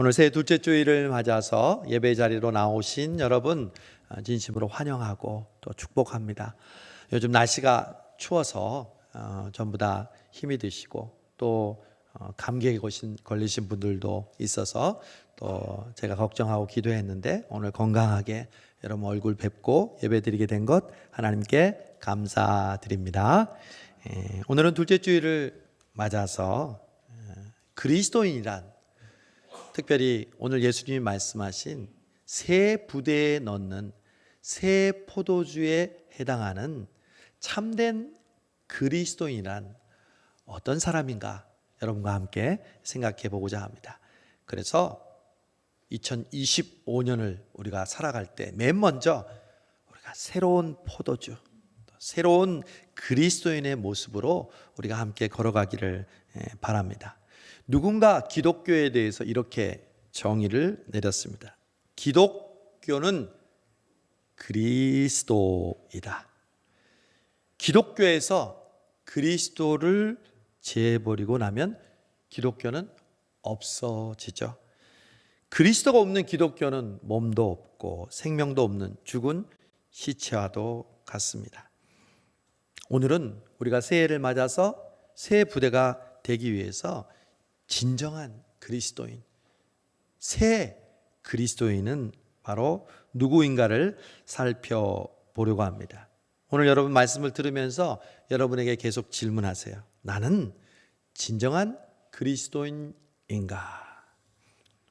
오늘 새해 둘째 주일을 맞아서 예배 자리로 나오신 여러분 진심으로 환영하고 또 축복합니다. 요즘 날씨가 추워서 전부 다 힘이 드시고 또 감기에 걸리신 분들도 있어서 또 제가 걱정하고 기도했는데 오늘 건강하게 여러분 얼굴 뵙고 예배 드리게 된 것 하나님께 감사드립니다. 오늘은 둘째 주일을 맞아서 그리스도인이란, 특별히 오늘 예수님이 말씀하신 새 부대에 넣는 새 포도주에 해당하는 참된 그리스도인이란 어떤 사람인가 여러분과 함께 생각해 보고자 합니다. 그래서 2025년을 우리가 살아갈 때 맨 먼저 우리가 새로운 포도주, 새로운 그리스도인의 모습으로 우리가 함께 걸어가기를 바랍니다. 누군가 기독교에 대해서 이렇게 정의를 내렸습니다. 기독교는 그리스도이다. 기독교에서 그리스도를 제해버리고 나면 기독교는 없어지죠. 그리스도가 없는 기독교는 몸도 없고 생명도 없는 죽은 시체와도 같습니다. 오늘은 우리가 새해를 맞아서 새 부대가 되기 위해서 진정한 그리스도인, 새 그리스도인은 바로 누구인가를 살펴보려고 합니다. 오늘 여러분 말씀을 들으면서 여러분에게 계속 질문하세요. 나는 진정한 그리스도인인가?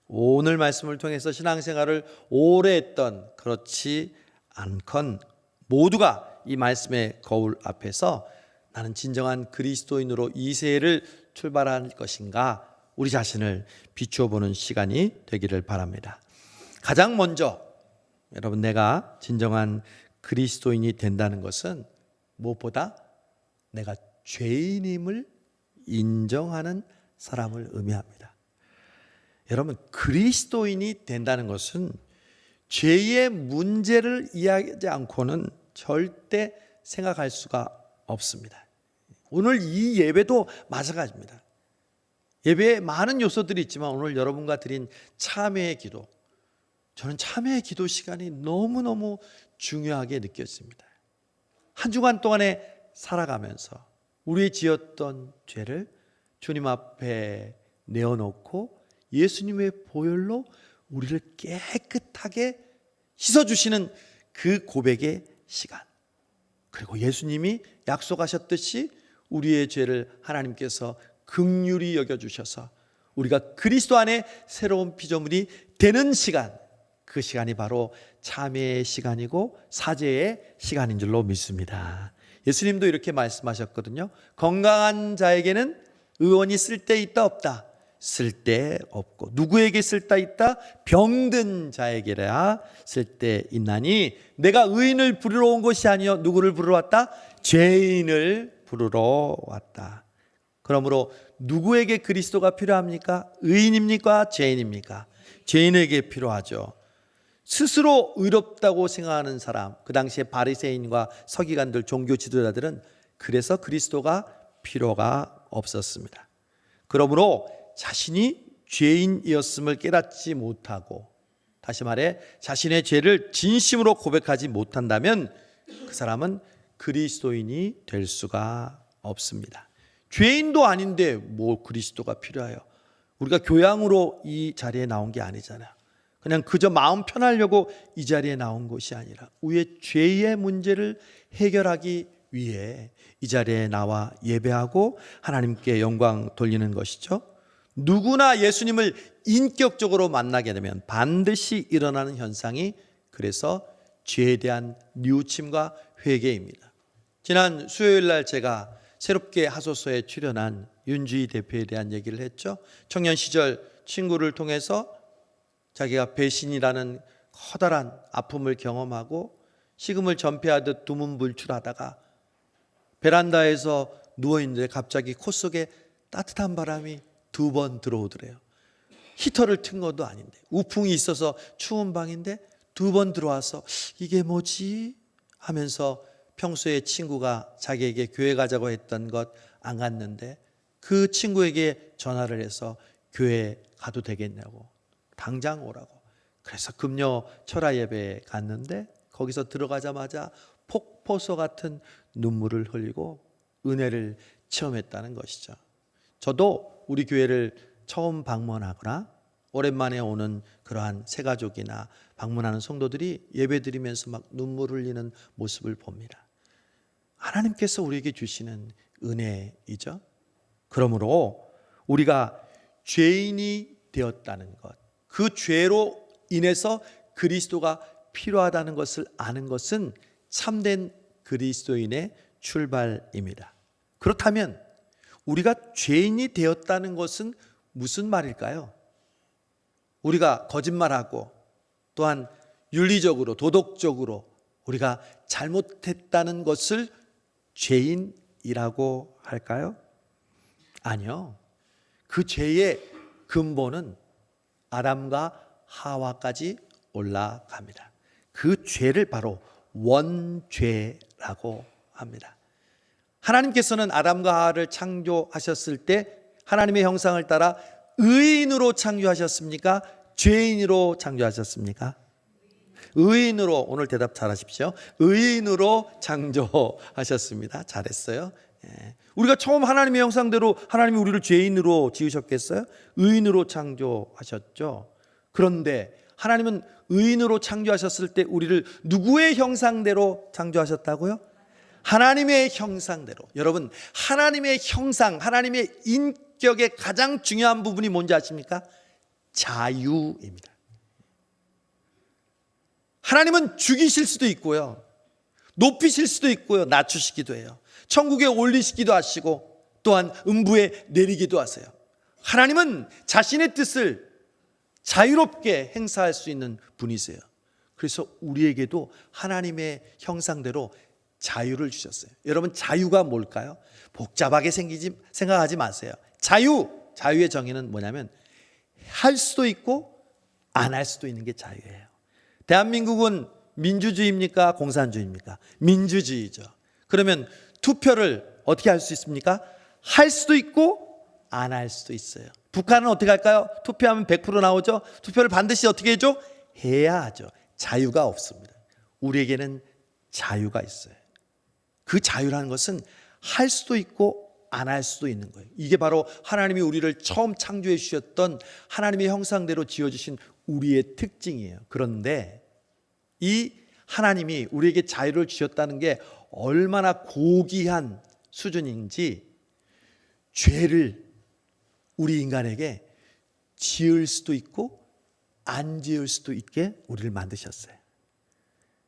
오늘 말씀을 통해서 신앙생활을 오래 했던, 그렇지 않건 모두가 이 말씀의 거울 앞에서 나는 진정한 그리스도인으로 이 새해를 출발할 것인가, 우리 자신을 비추어 보는 시간이 되기를 바랍니다. 가장 먼저 여러분, 내가 진정한 그리스도인이 된다는 것은 무엇보다 내가 죄인임을 인정하는 사람을 의미합니다. 여러분, 그리스도인이 된다는 것은 죄의 문제를 이해하지 않고는 절대 생각할 수가 없습니다. 오늘 이 예배도 마찬가지입니다. 예배에 많은 요소들이 있지만 오늘 여러분과 드린 참회의 기도, 저는 참회의 기도 시간이 너무너무 중요하게 느껴집니다. 한 주간 동안에 살아가면서 우리 지었던 죄를 주님 앞에 내어놓고 예수님의 보혈로 우리를 깨끗하게 씻어주시는 그 고백의 시간, 그리고 예수님이 약속하셨듯이 우리의 죄를 하나님께서 긍휼히 여겨주셔서 우리가 그리스도 안에 새로운 피조물이 되는 시간, 그 시간이 바로 참회의 시간이고 사죄의 시간인 줄로 믿습니다. 예수님도 이렇게 말씀하셨거든요. 건강한 자에게는 의원이 쓸데있다 없다? 쓸데없고 누구에게 쓸데있다? 병든 자에게라 쓸데있나니 내가 의인을 부르러 온 것이 아니요 누구를 부르러 왔다? 죄인을 부르러 왔다. 그러므로 누구에게 그리스도가 필요합니까? 의인입니까? 죄인입니까? 죄인에게 필요하죠. 스스로 의롭다고 생각하는 사람, 그 당시에 바리새인과 서기관들, 종교 지도자들은 그래서 그리스도가 필요가 없었습니다. 그러므로 자신이 죄인이었음을 깨닫지 못하고, 다시 말해 자신의 죄를 진심으로 고백하지 못한다면 그 사람은 그리스도인이 될 수가 없습니다. 죄인도 아닌데 뭐 그리스도가 필요해요? 우리가 교양으로 이 자리에 나온 게 아니잖아요. 그냥 그저 마음 편하려고 이 자리에 나온 것이 아니라 우리의 죄의 문제를 해결하기 위해 이 자리에 나와 예배하고 하나님께 영광 돌리는 것이죠. 누구나 예수님을 인격적으로 만나게 되면 반드시 일어나는 현상이 그래서 죄에 대한 뉘우침과 회개입니다. 지난 수요일 날 제가 새롭게 하소서에 출연한 윤주희 대표에 대한 얘기를 했죠. 청년 시절 친구를 통해서 자기가 배신이라는 커다란 아픔을 경험하고 식음을 전폐하듯 두문불출하다가 베란다에서 누워있는데 갑자기 코 속에 따뜻한 바람이 2번 들어오더래요. 히터를 튼 것도 아닌데, 우풍이 있어서 추운 방인데 2번 들어와서 이게 뭐지? 하면서 평소에 친구가 자기에게 교회 가자고 했던 것 안 갔는데 그 친구에게 전화를 해서 교회 가도 되겠냐고, 당장 오라고. 그래서 금요 철야 예배에 갔는데 거기서 들어가자마자 폭포수 같은 눈물을 흘리고 은혜를 체험했다는 것이죠. 저도 우리 교회를 처음 방문하거나 오랜만에 오는 그러한 새가족이나 방문하는 성도들이 예배드리면서 막 눈물 흘리는 모습을 봅니다. 하나님께서 우리에게 주시는 은혜이죠. 그러므로 우리가 죄인이 되었다는 것, 그 죄로 인해서 그리스도가 필요하다는 것을 아는 것은 참된 그리스도인의 출발입니다. 그렇다면 우리가 죄인이 되었다는 것은 무슨 말일까요? 우리가 거짓말하고 또한 윤리적으로 도덕적으로 우리가 잘못했다는 것을 죄인이라고 할까요? 아니요. 그 죄의 근본은 아담과 하와까지 올라갑니다. 그 죄를 바로 원죄라고 합니다. 하나님께서는 아담과 하와를 창조하셨을 때 하나님의 형상을 따라 의인으로 창조하셨습니까? 죄인으로 창조하셨습니까? 의인으로, 오늘 대답 잘하십시오. 의인으로 창조하셨습니다. 잘했어요. 우리가 처음 하나님의 형상대로 하나님이 우리를 죄인으로 지으셨겠어요? 의인으로 창조하셨죠. 그런데 하나님은 의인으로 창조하셨을 때 우리를 누구의 형상대로 창조하셨다고요? 하나님의 형상대로. 여러분, 하나님의 형상, 하나님의 인격의 가장 중요한 부분이 뭔지 아십니까? 자유입니다. 하나님은 죽이실 수도 있고요, 높이실 수도 있고요, 낮추시기도 해요. 천국에 올리시기도 하시고 또한 음부에 내리기도 하세요. 하나님은 자신의 뜻을 자유롭게 행사할 수 있는 분이세요. 그래서 우리에게도 하나님의 형상대로 자유를 주셨어요. 여러분, 자유가 뭘까요? 복잡하게 생각하지 마세요. 자유의 정의는 뭐냐면 할 수도 있고 안 할 수도 있는 게 자유예요. 대한민국은 민주주의입니까? 공산주의입니까? 민주주의죠. 그러면 투표를 어떻게 할 수 있습니까? 할 수도 있고 안 할 수도 있어요. 북한은 어떻게 할까요? 투표하면 100% 나오죠. 투표를 반드시 어떻게 해줘? 해야 하죠. 자유가 없습니다. 우리에게는 자유가 있어요. 그 자유라는 것은 할 수도 있고 안 할 수도 있는 거예요. 이게 바로 하나님이 우리를 처음 창조해 주셨던 하나님의 형상대로 지어주신 우리의 특징이에요. 그런데 이 하나님이 우리에게 자유를 주셨다는 게 얼마나 고귀한 수준인지 죄를 우리 인간에게 지을 수도 있고 안 지을 수도 있게 우리를 만드셨어요.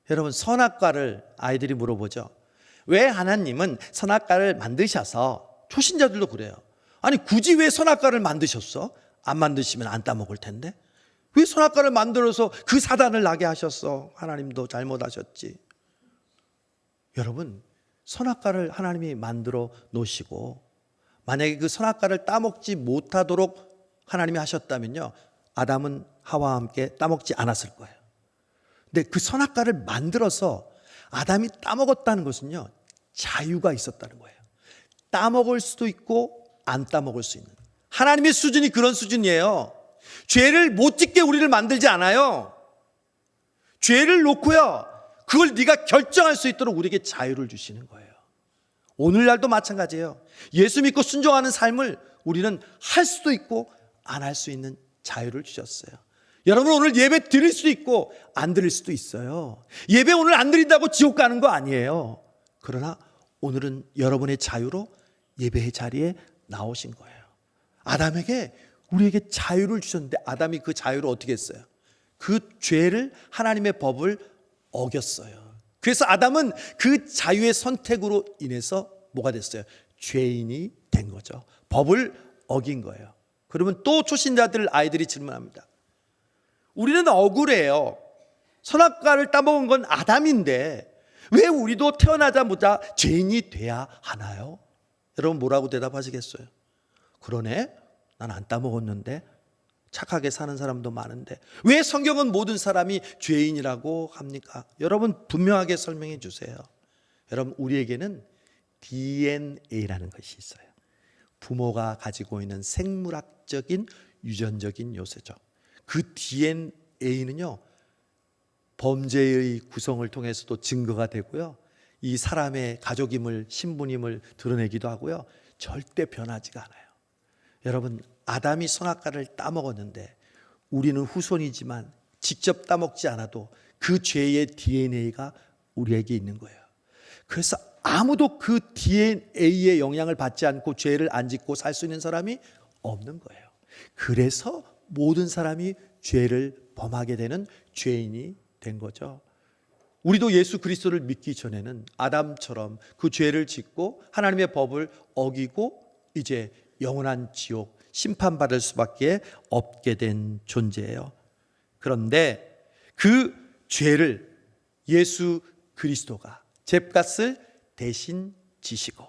여러분, 선악과를 아이들이 물어보죠. 왜 하나님은 선악과를 만드셔서, 초신자들도 그래요. 아니, 굳이 왜 선악과를 만드셨어? 안 만드시면 안 따먹을 텐데. 왜 선악과를 만들어서 그 사단을 나게 하셨어? 하나님도 잘못하셨지. 여러분, 선악과를 하나님이 만들어 놓으시고 만약에 그 선악과를 따먹지 못하도록 하나님이 하셨다면요, 아담은 하와와 함께 따먹지 않았을 거예요. 근데 그 선악과를 만들어서 아담이 따먹었다는 것은요, 자유가 있었다는 거예요. 따먹을 수도 있고 안 따먹을 수 있는, 하나님의 수준이 그런 수준이에요. 죄를 못 짓게 우리를 만들지 않아요. 죄를 놓고요, 그걸 네가 결정할 수 있도록 우리에게 자유를 주시는 거예요. 오늘날도 마찬가지예요. 예수 믿고 순종하는 삶을 우리는 할 수도 있고 안 할 수 있는 자유를 주셨어요. 여러분, 오늘 예배 드릴 수도 있고 안 드릴 수도 있어요. 예배 오늘 안 드린다고 지옥 가는 거 아니에요. 그러나 오늘은 여러분의 자유로 예배의 자리에 나오신 거예요. 아담에게, 우리에게 자유를 주셨는데 아담이 그 자유를 어떻게 했어요? 그 죄를, 하나님의 법을 어겼어요. 그래서 아담은 그 자유의 선택으로 인해서 뭐가 됐어요? 죄인이 된 거죠. 법을 어긴 거예요. 그러면 또 초신자들 아이들이 질문합니다. 우리는 억울해요. 선악과를 따먹은 건 아담인데 왜 우리도 태어나자마자 죄인이 돼야 하나요? 여러분, 뭐라고 대답하시겠어요? 그러네, 난 안 따먹었는데, 착하게 사는 사람도 많은데 왜 성경은 모든 사람이 죄인이라고 합니까? 여러분, 분명하게 설명해 주세요. 여러분, 우리에게는 DNA라는 것이 있어요. 부모가 가지고 있는 생물학적인 유전적인 요소죠. 그 DNA는요, 범죄의 구성을 통해서도 증거가 되고요, 이 사람의 가족임을, 신분임을 드러내기도 하고요, 절대 변하지가 않아요. 여러분, 아담이 선악과를 따먹었는데 우리는 후손이지만 직접 따먹지 않아도 그 죄의 DNA가 우리에게 있는 거예요. 그래서 아무도 그 DNA의 영향을 받지 않고 죄를 안 짓고 살 수 있는 사람이 없는 거예요. 그래서 모든 사람이 죄를 범하게 되는 죄인이 된 거죠. 우리도 예수 그리스도를 믿기 전에는 아담처럼 그 죄를 짓고 하나님의 법을 어기고 이제 영원한 지옥, 심판받을 수밖에 없게 된 존재예요. 그런데 그 죄를 예수 그리스도가 죗값을 대신 지시고,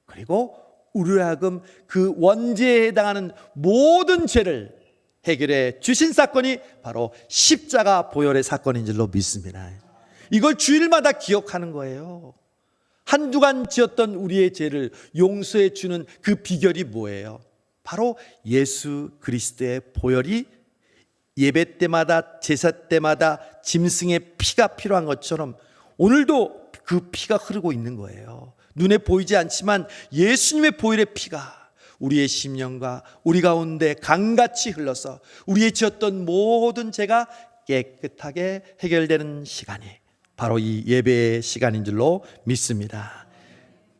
그리고 우리로 하여금 그 원죄에 해당하는 모든 죄를 해결해 주신 사건이 바로 십자가 보혈의 사건인 줄로 믿습니다. 이걸 주일마다 기억하는 거예요. 한 주간 지었던 우리의 죄를 용서해 주는 그 비결이 뭐예요? 바로 예수 그리스도의 보혈이 예배 때마다, 제사 때마다 짐승의 피가 필요한 것처럼 오늘도 그 피가 흐르고 있는 거예요. 눈에 보이지 않지만 예수님의 보혈의 피가 우리의 심령과 우리 가운데 강같이 흘러서 우리의 지었던 모든 죄가 깨끗하게 해결되는 시간이 바로 이 예배의 시간인 줄로 믿습니다.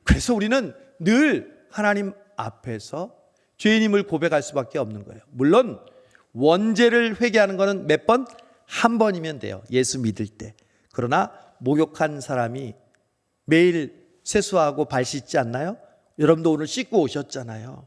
그래서 우리는 늘 하나님 앞에서 죄인임을 고백할 수밖에 없는 거예요. 물론 원죄를 회개하는 것은 몇 번? 한 번이면 돼요, 예수 믿을 때. 그러나 목욕한 사람이 매일 세수하고 발 씻지 않나요? 여러분도 오늘 씻고 오셨잖아요.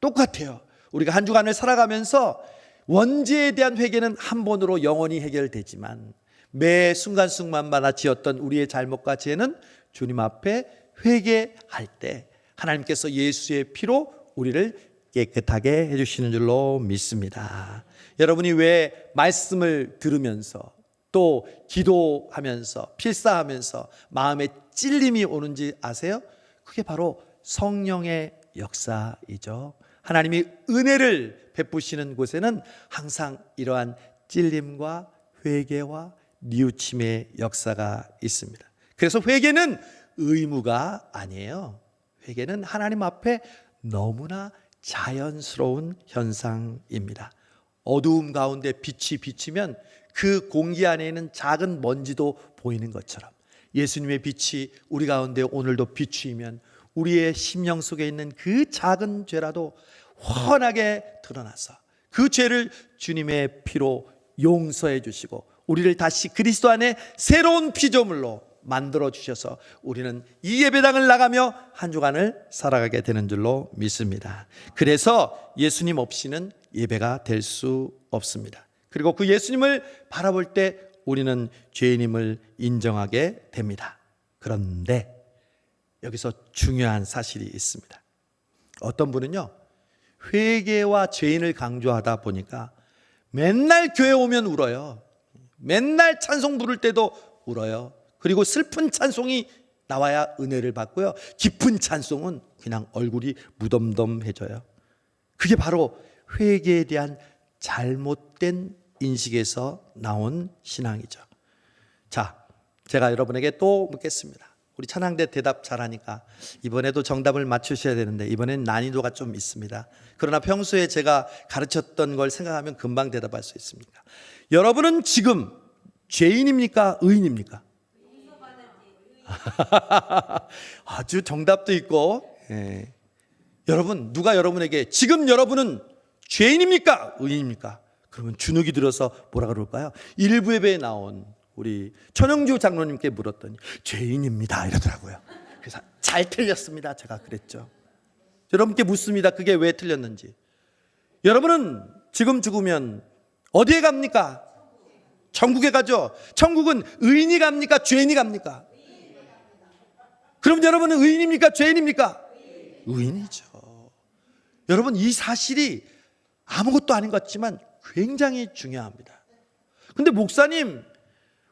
똑같아요. 우리가 한 주간을 살아가면서 원죄에 대한 회개는 한 번으로 영원히 해결되지만 매 순간순간마다 지었던 우리의 잘못과 죄는 주님 앞에 회개할 때 하나님께서 예수의 피로 우리를 깨끗하게 해주시는 줄로 믿습니다. 여러분이 왜 말씀을 들으면서 또 기도하면서 필사하면서 마음에 찔림이 오는지 아세요? 그게 바로 성령의 역사이죠. 하나님이 은혜를 베푸시는 곳에는 항상 이러한 찔림과 회개와 뉘우침의 역사가 있습니다. 그래서 회개는 의무가 아니에요. 회개는 하나님 앞에 너무나 자연스러운 현상입니다. 어두움 가운데 빛이 비치면 그 공기 안에는 작은 먼지도 보이는 것처럼 예수님의 빛이 우리 가운데 오늘도 비추이면 우리의 심령 속에 있는 그 작은 죄라도 훤하게 드러나서 그 죄를 주님의 피로 용서해 주시고 우리를 다시 그리스도 안에 새로운 피조물로 만들어 주셔서 우리는 이 예배당을 나가며 한 주간을 살아가게 되는 줄로 믿습니다. 그래서 예수님 없이는 예배가 될 수 없습니다. 그리고 그 예수님을 바라볼 때 우리는 죄인임을 인정하게 됩니다. 그런데 여기서 중요한 사실이 있습니다. 어떤 분은요, 회개와 죄인을 강조하다 보니까 맨날 교회 오면 울어요. 맨날 찬송 부를 때도 울어요. 그리고 슬픈 찬송이 나와야 은혜를 받고요, 기쁜 찬송은 그냥 얼굴이 무덤덤해져요. 그게 바로 회개에 대한 잘못된 인식에서 나온 신앙이죠. 자, 제가 여러분에게 또 묻겠습니다. 우리 찬양대 대답 잘하니까 이번에도 정답을 맞추셔야 되는데 이번엔 난이도가 좀 있습니다. 그러나 평소에 제가 가르쳤던 걸 생각하면 금방 대답할 수 있습니다. 여러분은 지금 죄인입니까? 의인입니까? 아주 정답도 있고, 예. 여러분, 누가 여러분에게 지금 여러분은 죄인입니까? 의인입니까? 그러면 주눅이 들어서 뭐라 그럴까요? 일부 예배에 나온 우리 천영주 장로님께 물었더니 죄인입니다 이러더라고요. 그래서 잘 틀렸습니다, 제가 그랬죠. 여러분께 묻습니다. 그게 왜 틀렸는지. 여러분은 지금 죽으면 어디에 갑니까? 천국에 가죠. 천국은 의인이 갑니까? 죄인이 갑니까? 그럼 여러분은 의인입니까? 죄인입니까? 의인이죠. 여러분, 이 사실이 아무것도 아닌 것 같지만 굉장히 중요합니다. 근데 목사님,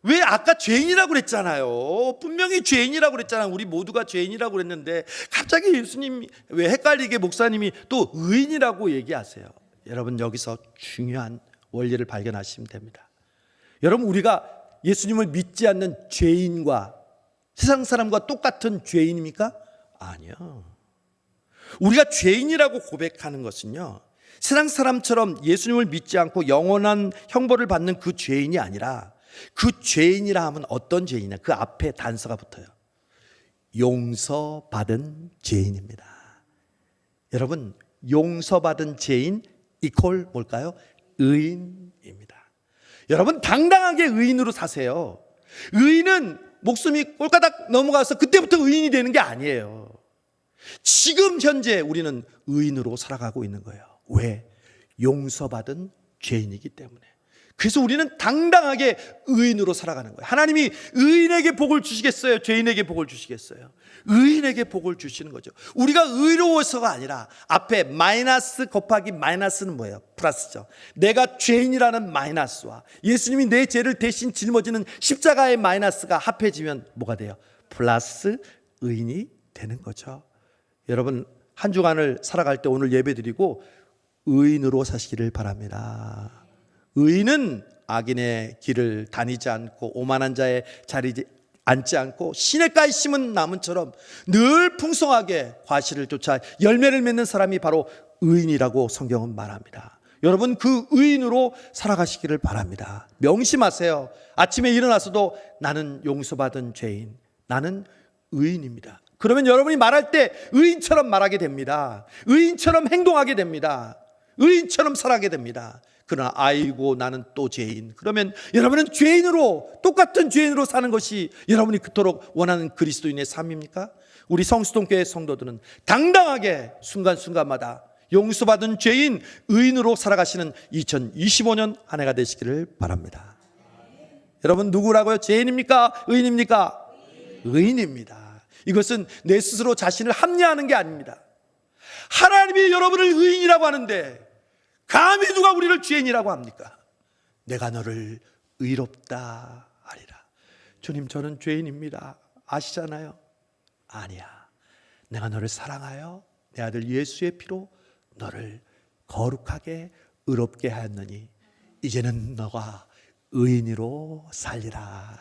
왜 아까 죄인이라고 그랬잖아요. 분명히 죄인이라고 그랬잖아요. 우리 모두가 죄인이라고 그랬는데 갑자기 예수님 왜 헷갈리게 목사님이 또 의인이라고 얘기하세요. 여러분, 여기서 중요한 원리를 발견하시면 됩니다. 여러분, 우리가 예수님을 믿지 않는 죄인과 세상 사람과 똑같은 죄인입니까? 아니요. 우리가 죄인이라고 고백하는 것은요, 세상 사람처럼 예수님을 믿지 않고 영원한 형벌을 받는 그 죄인이 아니라, 그 죄인이라 하면 어떤 죄인이냐? 그 앞에 단서가 붙어요. 용서받은 죄인입니다. 여러분, 용서받은 죄인 이퀄 뭘까요? 의인입니다. 여러분, 당당하게 의인으로 사세요. 의인은 목숨이 꼴까닥 넘어가서 그때부터 의인이 되는 게 아니에요. 지금 현재 우리는 의인으로 살아가고 있는 거예요. 왜? 용서받은 죄인이기 때문에. 그래서 우리는 당당하게 의인으로 살아가는 거예요. 하나님이 의인에게 복을 주시겠어요? 죄인에게 복을 주시겠어요? 의인에게 복을 주시는 거죠. 우리가 의로워서가 아니라, 앞에 마이너스 곱하기 마이너스는 뭐예요? 플러스죠. 내가 죄인이라는 마이너스와 예수님이 내 죄를 대신 짊어지는 십자가의 마이너스가 합해지면 뭐가 돼요? 플러스 의인이 되는 거죠. 여러분, 한 주간을 살아갈 때 오늘 예배드리고 의인으로 사시기를 바랍니다. 의인은 악인의 길을 다니지 않고 오만한 자의 자리에 앉지 않고 시냇가에 심은 나무처럼 늘 풍성하게 과실을 쫓아 열매를 맺는 사람이 바로 의인이라고 성경은 말합니다. 여러분, 그 의인으로 살아가시기를 바랍니다. 명심하세요. 아침에 일어나서도 나는 용서받은 죄인, 나는 의인입니다. 그러면 여러분이 말할 때 의인처럼 말하게 됩니다. 의인처럼 행동하게 됩니다. 의인처럼 살아가게 됩니다. 그러나 아이고 나는 또 죄인, 그러면 여러분은 죄인으로, 똑같은 죄인으로 사는 것이 여러분이 그토록 원하는 그리스도인의 삶입니까? 우리 성수동교회 성도들은 당당하게 순간순간마다 용서받은 죄인, 의인으로 살아가시는 2025년 한 해가 되시기를 바랍니다. 여러분, 누구라고요? 죄인입니까? 의인입니까? 의인입니다. 이것은 내 스스로 자신을 합리화하는 게 아닙니다. 하나님이 여러분을 의인이라고 하는데 감히 누가 우리를 죄인이라고 합니까? 내가 너를 의롭다 하리라. 주님, 저는 죄인입니다. 아시잖아요. 아니야. 내가 너를 사랑하여 내 아들 예수의 피로 너를 거룩하게 의롭게 하였느니 이제는 너가 의인으로 살리라.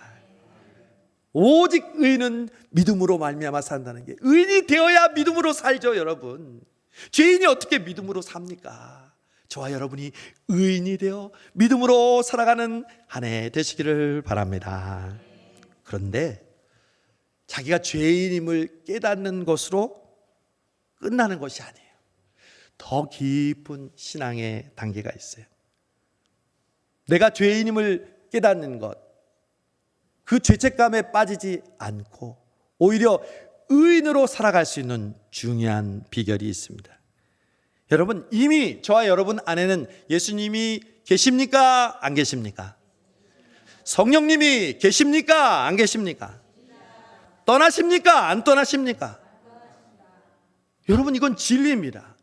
오직 의인은 믿음으로 말미암아 산다는 게, 의인이 되어야 믿음으로 살죠. 여러분, 죄인이 어떻게 믿음으로 삽니까? 저와 여러분이 의인이 되어 믿음으로 살아가는 한 해 되시기를 바랍니다. 그런데 자기가 죄인임을 깨닫는 것으로 끝나는 것이 아니에요. 더 깊은 신앙의 단계가 있어요. 내가 죄인임을 깨닫는 것, 그 죄책감에 빠지지 않고 오히려 의인으로 살아갈 수 있는 중요한 비결이 있습니다. 여러분, 이미 저와 여러분 안에는 예수님이 계십니까? 안 계십니까? 성령님이 계십니까? 안 계십니까? 떠나십니까? 안 떠나십니까? 여러분, 이건 진리입니다.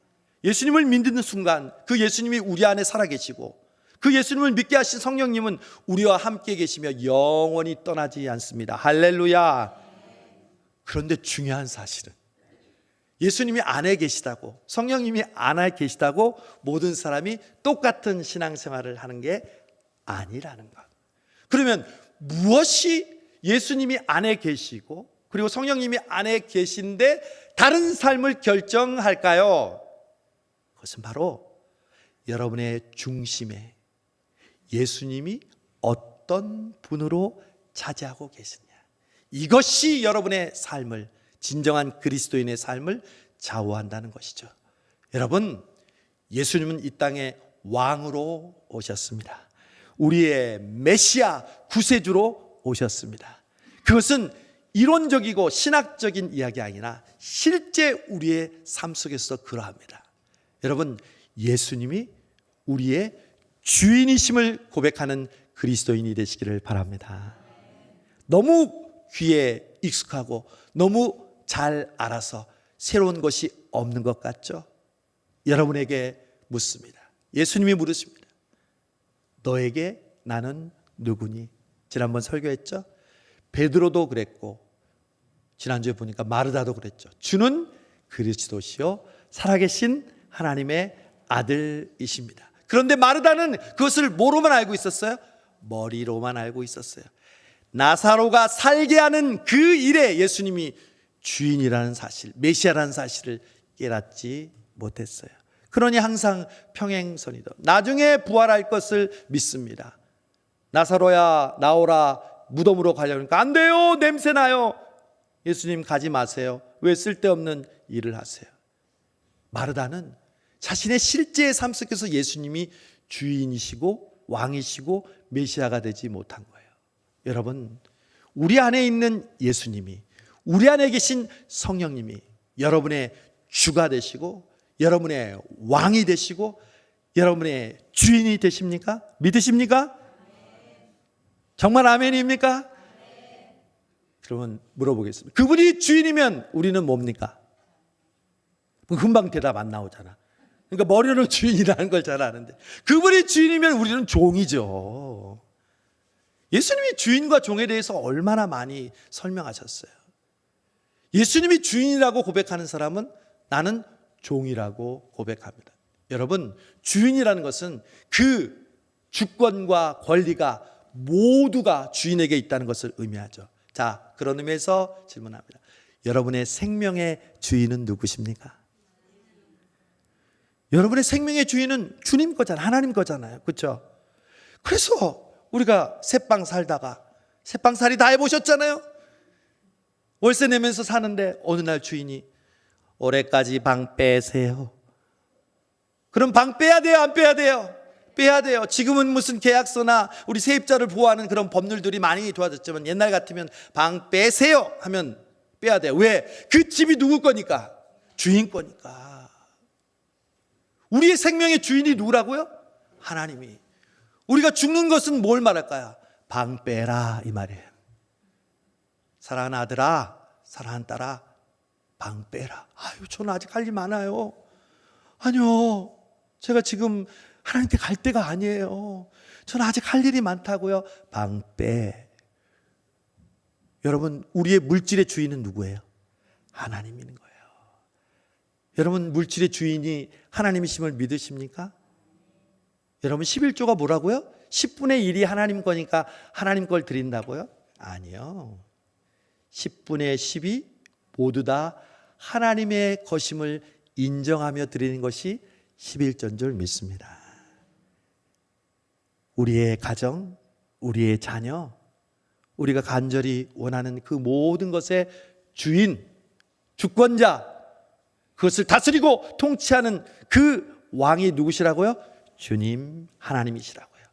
예수님을 믿는 순간 그 예수님이 우리 안에 살아계시고 그 예수님을 믿게 하신 성령님은 우리와 함께 계시며 영원히 떠나지 않습니다. 할렐루야. 그런데 중요한 사실은 예수님이 안에 계시다고, 성령님이 안에 계시다고 모든 사람이 똑같은 신앙생활을 하는 게 아니라는 것. 그러면 무엇이 예수님이 안에 계시고 그리고 성령님이 안에 계신데 다른 삶을 결정할까요? 그것은 바로 여러분의 중심에 예수님이 어떤 분으로 차지하고 계시냐, 이것이 여러분의 삶을, 진정한 그리스도인의 삶을 좌우한다는 것이죠. 여러분, 예수님은 이 땅에 왕으로 오셨습니다. 우리의 메시아, 구세주로 오셨습니다. 그것은 이론적이고 신학적인 이야기 아니라 실제 우리의 삶 속에서 그러합니다. 여러분, 예수님이 우리의 주인이심을 고백하는 그리스도인이 되시기를 바랍니다. 너무 귀에 익숙하고 너무 잘 알아서 새로운 것이 없는 것 같죠? 여러분에게 묻습니다. 예수님이 물으십니다. 너에게 나는 누구니? 지난번 설교했죠? 베드로도 그랬고 지난주에 보니까 마르다도 그랬죠. 주는 그리스도시요 살아계신 하나님의 아들이십니다. 그런데 마르다는 그것을 뭐로만 알고 있었어요? 머리로만 알고 있었어요. 나사로가 살게 하는 그 일에 예수님이 주인이라는 사실, 메시아라는 사실을 깨닫지 못했어요. 그러니 항상 평행선이다. 나중에 부활할 것을 믿습니다. 나사로야 나오라, 무덤으로 가려니까 안 돼요, 냄새 나요. 예수님 가지 마세요. 왜 쓸데없는 일을 하세요? 마르다는 자신의 실제의 삶 속에서 예수님이 주인이시고 왕이시고 메시아가 되지 못한 거예요. 여러분, 우리 안에 있는 예수님이, 우리 안에 계신 성령님이 여러분의 주가 되시고 여러분의 왕이 되시고 여러분의 주인이 되십니까? 믿으십니까? 정말 아멘입니까? 그러면 물어보겠습니다. 그분이 주인이면 우리는 뭡니까? 금방 대답 안 나오잖아. 그러니까 머리로는 주인이라는 걸 잘 아는데, 그분이 주인이면 우리는 종이죠. 예수님이 주인과 종에 대해서 얼마나 많이 설명하셨어요. 예수님이 주인이라고 고백하는 사람은 나는 종이라고 고백합니다. 여러분, 주인이라는 것은 그 주권과 권리가 모두가 주인에게 있다는 것을 의미하죠. 자, 그런 의미에서 질문합니다. 여러분의 생명의 주인은 누구십니까? 여러분의 생명의 주인은 주님 거잖아요. 하나님 거잖아요. 그렇죠? 그래서 우리가 새빵 살다가, 새빵살이 다 해보셨잖아요. 월세 내면서 사는데 어느 날 주인이 올해까지 방 빼세요. 그럼 방 빼야 돼요, 안 빼야 돼요? 빼야 돼요. 지금은 무슨 계약서나 우리 세입자를 보호하는 그런 법률들이 많이 도와줬지만 옛날 같으면 방 빼세요 하면 빼야 돼요. 왜? 그 집이 누구 거니까? 주인 거니까. 우리의 생명의 주인이 누구라고요? 하나님이. 우리가 죽는 것은 뭘 말할까요? 방 빼라 이 말이에요. 사랑하는 아들아, 사랑하는 딸아, 방 빼라. 아유, 저는 아직 할 일 많아요. 아니요, 제가 지금 하나님께 갈 때가 아니에요. 저는 아직 할 일이 많다고요. 방 빼. 여러분, 우리의 물질의 주인은 누구예요? 하나님인 거예요. 여러분, 물질의 주인이 하나님이심을 믿으십니까? 여러분, 11조가 뭐라고요? 10분의 1이 하나님 거니까 하나님 걸 드린다고요? 아니요. 10분의 10이 모두 다 하나님의 것임을 인정하며 드리는 것이 11조인 줄 믿습니다. 우리의 가정, 우리의 자녀, 우리가 간절히 원하는 그 모든 것의 주인, 주권자, 그것을 다스리고 통치하는 그 왕이 누구시라고요? 주님, 하나님이시라고요.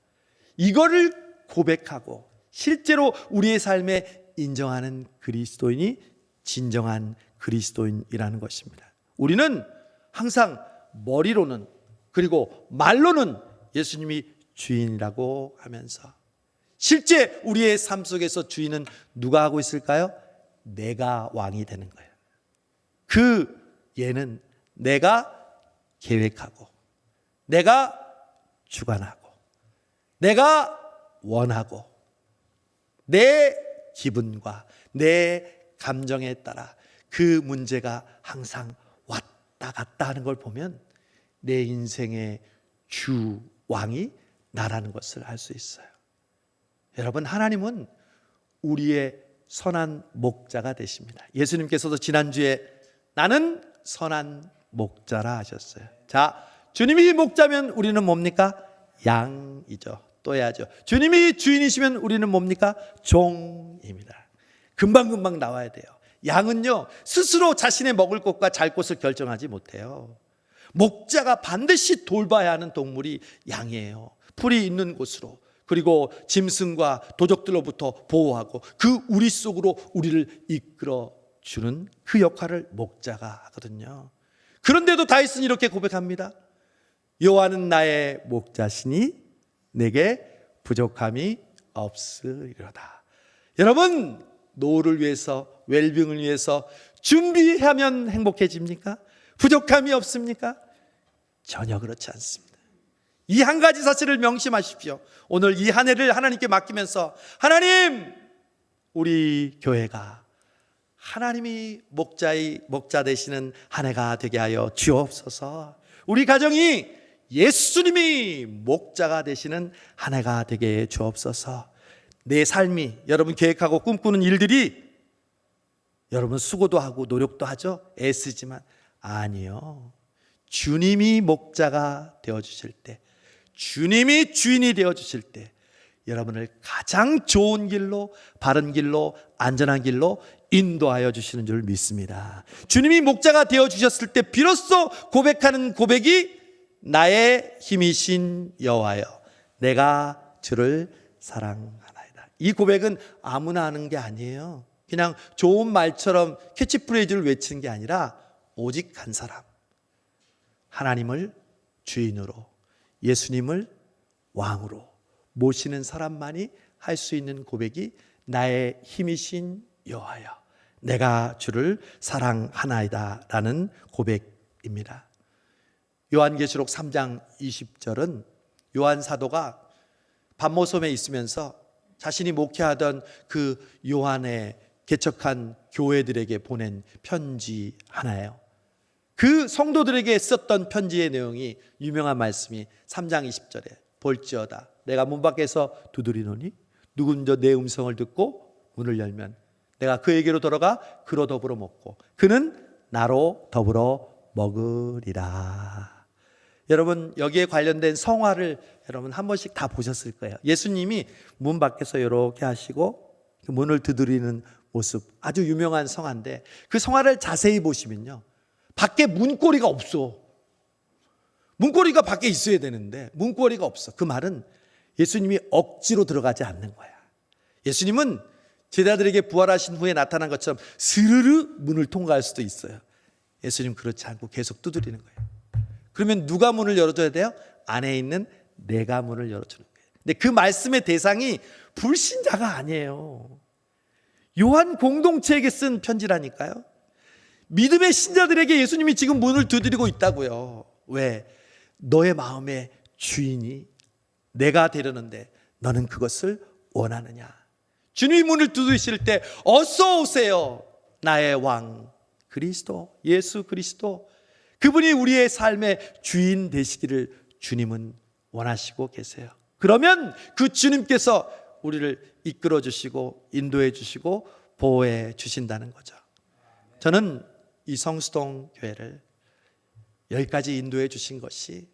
이거를 고백하고 실제로 우리의 삶에 인정하는 그리스도인이 진정한 그리스도인이라는 것입니다. 우리는 항상 머리로는, 그리고 말로는 예수님이 주인이라고 하면서 실제 우리의 삶 속에서 주인은 누가 하고 있을까요? 내가 왕이 되는 거예요. 그 예는 내가 계획하고, 내가 주관하고, 내가 원하고, 내 기분과 내 감정에 따라 그 문제가 항상 왔다 갔다 하는 걸 보면 내 인생의 주 왕이 나라는 것을 알 수 있어요. 여러분, 하나님은 우리의 선한 목자가 되십니다. 예수님께서도 지난주에 나는 선한 목자라 하셨어요. 자, 주님이 목자면 우리는 뭡니까? 양이죠. 또 해야죠. 주님이 주인이시면 우리는 뭡니까? 종입니다. 금방금방 나와야 돼요. 양은요, 스스로 자신의 먹을 곳과 잘 곳을 결정하지 못해요. 목자가 반드시 돌봐야 하는 동물이 양이에요. 풀이 있는 곳으로, 그리고 짐승과 도적들로부터 보호하고 그 우리 속으로 우리를 이끌어 주는 그 역할을 목자가 하거든요. 그런데도 다윗은 이렇게 고백합니다. 여호와는 나의 목자시니 내게 부족함이 없으리로다. 여러분, 노후를 위해서, 웰빙을 위해서 준비하면 행복해집니까? 부족함이 없습니까? 전혀 그렇지 않습니다. 이 한 가지 사실을 명심하십시오. 오늘 이 한 해를 하나님께 맡기면서, 하나님, 우리 교회가 하나님이 목자 되시는 한 해가 되게 하여 주옵소서. 우리 가정이 예수님이 목자가 되시는 한 해가 되게 주옵소서. 내 삶이, 여러분 계획하고 꿈꾸는 일들이, 여러분 수고도 하고 노력도 하죠. 애쓰지만 아니요, 주님이 목자가 되어주실 때, 주님이 주인이 되어주실 때 여러분을 가장 좋은 길로, 바른 길로, 안전한 길로 인도하여 주시는 줄 믿습니다. 주님이 목자가 되어주셨을 때 비로소 고백하는 고백이 나의 힘이신 여호와여, 내가 주를 사랑하나이다. 이 고백은 아무나 하는 게 아니에요. 그냥 좋은 말처럼 캐치프레이즈를 외치는 게 아니라 오직 한 사람, 하나님을 주인으로, 예수님을 왕으로 모시는 사람만이 할 수 있는 고백이 나의 힘이신 여호와여, 내가 주를 사랑하나이다 라는 고백입니다. 요한계시록 3장 20절은 요한 사도가 반모섬에 있으면서 자신이 목회하던 그 요한의 개척한 교회들에게 보낸 편지 하나예요. 그 성도들에게 썼던 편지의 내용이 유명한 말씀이 3장 20절에 볼지어다 내가 문 밖에서 두드리노니 누군저 내 음성을 듣고 문을 열면 내가 그에게로 들어가 그로 더불어 먹고 그는 나로 더불어 먹으리라. 여러분 여기에 관련된 성화를 여러분 한 번씩 다 보셨을 거예요. 예수님이 문 밖에서 이렇게 하시고 문을 두드리는 모습, 아주 유명한 성화인데 그 성화를 자세히 보시면요, 밖에 문고리가 없어. 문고리가 밖에 있어야 되는데 문고리가 없어. 그 말은 예수님이 억지로 들어가지 않는 거야. 예수님은 제자들에게 부활하신 후에 나타난 것처럼 스르르 문을 통과할 수도 있어요. 예수님 그렇지 않고 계속 두드리는 거예요. 그러면 누가 문을 열어줘야 돼요? 안에 있는 내가 문을 열어주는 거예요. 근데 그 말씀의 대상이 불신자가 아니에요. 요한 공동체에게 쓴 편지라니까요. 믿음의 신자들에게 예수님이 지금 문을 두드리고 있다고요. 왜? 너의 마음의 주인이 내가 되려는데 너는 그것을 원하느냐? 주님이 문을 두드리실 때 어서 오세요. 나의 왕 그리스도, 예수 그리스도, 그분이 우리의 삶의 주인 되시기를 주님은 원하시고 계세요. 그러면 그 주님께서 우리를 이끌어 주시고 인도해 주시고 보호해 주신다는 거죠. 저는 이 성수동 교회를 여기까지 인도해 주신 것이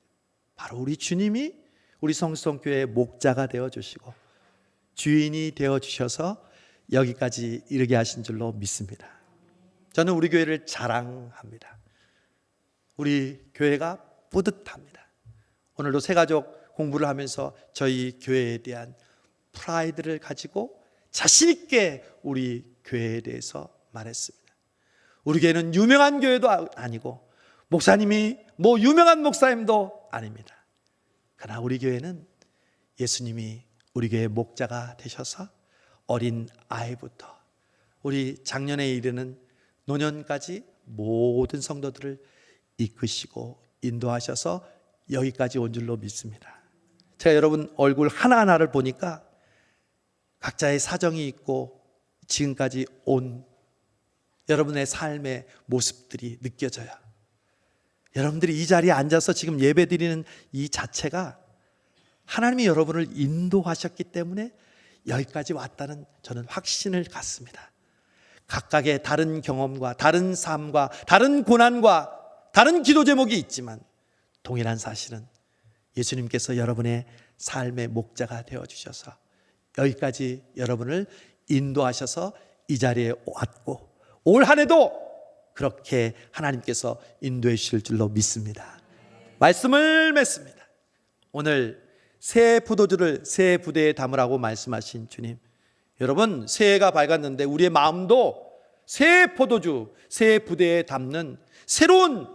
바로 우리 주님이 우리 성수동 교회의 목자가 되어 주시고 주인이 되어 주셔서 여기까지 이르게 하신 줄로 믿습니다. 저는 우리 교회를 자랑합니다. 우리 교회가 뿌듯합니다. 오늘도 새가족 공부를 하면서 저희 교회에 대한 프라이드를 가지고 자신 있게 우리 교회에 대해서 말했습니다. 우리 교회는 유명한 교회도 아니고 목사님이 뭐 유명한 목사님도 아닙니다. 그러나 우리 교회는 예수님이 우리 교회의 목자가 되셔서 어린 아이부터 우리 작년에 이르는 노년까지 모든 성도들을 이끄시고 인도하셔서 여기까지 온 줄로 믿습니다. 제가 여러분 얼굴 하나하나를 보니까 각자의 사정이 있고 지금까지 온 여러분의 삶의 모습들이 느껴져요. 여러분들이 이 자리에 앉아서 지금 예배 드리는 이 자체가 하나님이 여러분을 인도하셨기 때문에 여기까지 왔다는 저는 확신을 갖습니다. 각각의 다른 경험과 다른 삶과 다른 고난과 다른 기도 제목이 있지만 동일한 사실은 예수님께서 여러분의 삶의 목자가 되어주셔서 여기까지 여러분을 인도하셔서 이 자리에 왔고 올 한 해도 그렇게 하나님께서 인도해 주실 줄로 믿습니다. 말씀을 맺습니다. 오늘 새 포도주를 새 부대에 담으라고 말씀하신 주님, 여러분 새해가 밝았는데 우리의 마음도 새 포도주 새 부대에 담는 새로운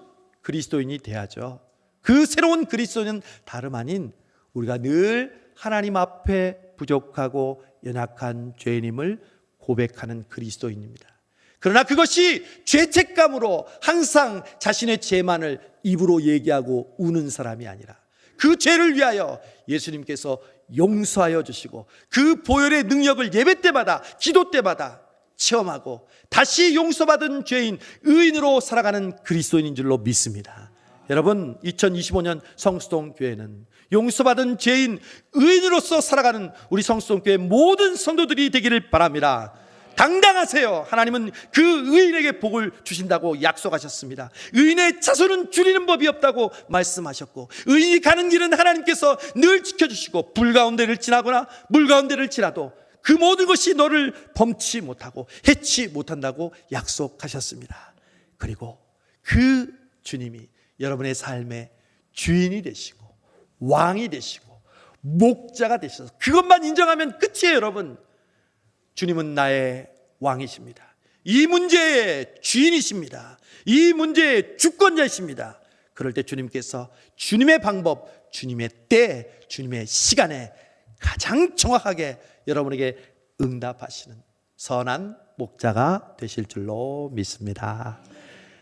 그리스도인이 돼야죠. 그 새로운 그리스도인은 다름 아닌 우리가 늘 하나님 앞에 부족하고 연약한 죄인임을 고백하는 그리스도인입니다. 그러나 그것이 죄책감으로 항상 자신의 죄만을 입으로 얘기하고 우는 사람이 아니라 그 죄를 위하여 예수님께서 용서하여 주시고 그 보혈의 능력을 예배 때마다 기도 때마다 체험하고 다시 용서받은 죄인 의인으로 살아가는 그리스도인인 줄로 믿습니다. 여러분, 2025년 성수동 교회는 용서받은 죄인, 의인으로서 살아가는 우리 성수동 교회 모든 성도들이 되기를 바랍니다. 당당하세요. 하나님은 그 의인에게 복을 주신다고 약속하셨습니다. 의인의 자손은 줄이는 법이 없다고 말씀하셨고, 의인이 가는 길은 하나님께서 늘 지켜주시고, 불 가운데를 지나거나 물 가운데를 지나도 그 모든 것이 너를 범치 못하고 해치 못한다고 약속하셨습니다. 그리고 그 주님이 여러분의 삶의 주인이 되시고 왕이 되시고 목자가 되셔서 그것만 인정하면 끝이에요. 여러분, 주님은 나의 왕이십니다. 이 문제의 주인이십니다. 이 문제의 주권자이십니다. 그럴 때 주님께서 주님의 방법, 주님의 때, 주님의 시간에 가장 정확하게 여러분에게 응답하시는 선한 목자가 되실 줄로 믿습니다.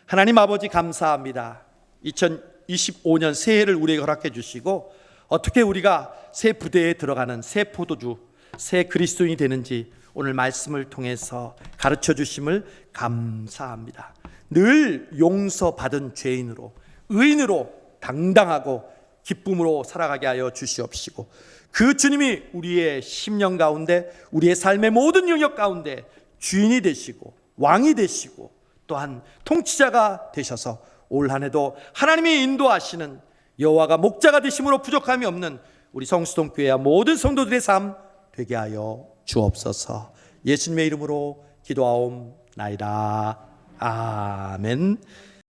하나님 아버지, 감사합니다. 2025년 새해를 우리에게 허락해 주시고, 어떻게 우리가 새 부대에 들어가는 새 포도주, 새 그리스도인이 되는지 오늘 말씀을 통해서 가르쳐 주심을 감사합니다. 늘 용서받은 죄인으로, 의인으로 당당하고 기쁨으로 살아가게 하여 주시옵시고, 그 주님이 우리의 심령 가운데, 우리의 삶의 모든 영역 가운데 주인이 되시고 왕이 되시고 또한 통치자가 되셔서 올 한 해도 하나님이 인도하시는 여호와가 목자가 되심으로 부족함이 없는 우리 성수동 교회와 모든 성도들의 삶 되게 하여 주옵소서. 예수님의 이름으로 기도하옵나이다. 아멘.